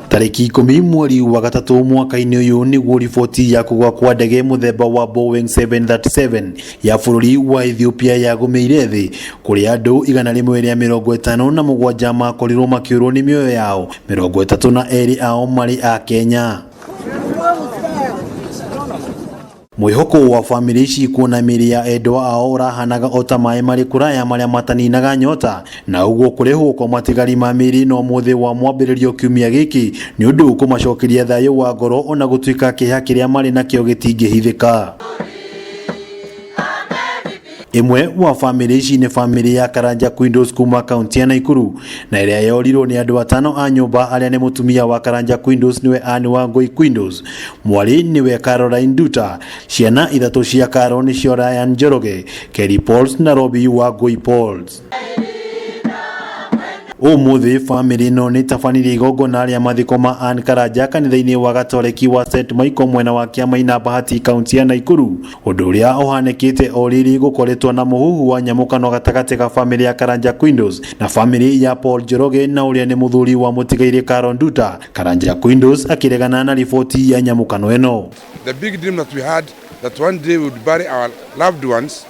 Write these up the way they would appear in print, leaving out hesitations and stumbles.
Tariki 10 mweri wa gatatu mwaka-inĩ ũyũ nĩguo riboti ya kũgwa kwa ndege mũthemba wa Boeing 737 ya bũrũri wa Ethiopia yagũmĩire thĩ, kũrĩa andũ 157 makorirwo makĩũrwo nĩ mĩoyo yao, 32 ao marĩ a Kenya. Mwĩhoko wa famĩlĩ ici kuona mĩĩrĩ ya endwa ao ũrahanaga o ta maĩ marĩ kũraya marĩa mataninaga nyota, na ũguo kũrehwo kwa matigari ma mĩĩrĩ no mũthĩ wa mwambĩrĩrio kiumia gĩkĩ nĩ ũndũ kũmacokeria thayũ wa ngoro ona gũtuĩka kĩeha kĩrĩa marĩ nakĩo gĩtingĩhithĩka. Imwe wa famĩlĩ ici nĩ famĩlĩ ya Karanja Quindos kuma kaunti ya Nakuru, na ĩrĩa yorirwo nĩ andũ 5 a nyũmba arĩa nĩ mũtumia wa Karanja Quindos nĩwe Anne Wangui Quindos, mwarĩ nĩwe Caroline Nduta, ciana 3 cia Karo nĩcio Ryan Njoroge, Kelly Pauls na Robbie Wangui Pauls. Ũmũthĩ famĩlĩ ĩno nĩ tabanĩrie igongona rĩa mathiko ma Anne Karanja kanitha-inĩ wa Gatoreki wa St. Michael mwena wa Kiamaina Bahati kaunti ya Nakuru, ũndũ ũrĩa ũhanĩkĩte o rĩrĩ gũkoretwo na mũhuhu wa nyamũkano gatagatĩ ka famĩlĩ ya Karanja Quindos na famĩlĩ ya Paul Njoroge na ũrĩa nĩ mũthuri wa mũtigairĩ Carol Nduta. Karanja Quindos akĩregana na riboti ya nyamũkano ĩno. The big dream that we had that one day we would bury our loved ones,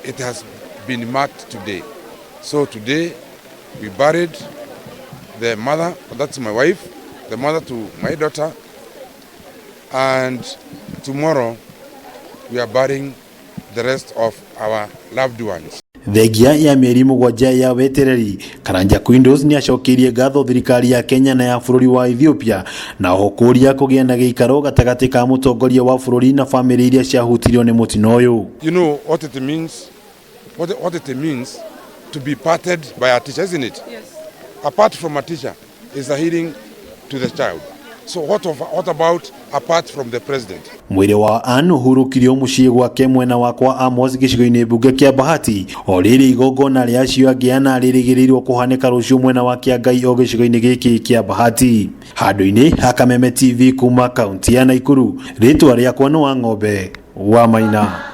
it has been marked today. So today we buried the mother, that's my wife, the mother to my daughter, and tomorrow we are burying the rest of our loved ones. Thengia ya mĩeri 7 ya wetereri, Karanja Quindos nĩ acokirie ngatho thirikari ya Kenya na ya bũrũri wa Ethiopia na kũria kũgĩa na gĩikaro gatagatĩ ka mũtongoria wa bũrũri na famĩlĩ iria ciahutirio nĩ mũtino ũyũ. You know what it means? What it means to be parted by a teacher, isn't it? Yes. Apart from a teacher is a healing to the child. So what about apart from the president? Mwĩrĩ wa Anne ũhurũkirio mũciĩ gwake mwena wakwa Amos gĩcigo-inĩ mbunge kĩa Bahati, o rĩrĩ igongona rĩacio angĩana rĩrĩgĩrĩirwo kũhanĩka rũciũ mwena wa Kĩangai o gĩcigo-inĩ gĩkĩ kĩa Bahati. Handũ-inĩ ha Kameme TV kuma kaunti ya Nakuru, rĩtwa rĩakwa nĩ Wang'ombe wa Maina.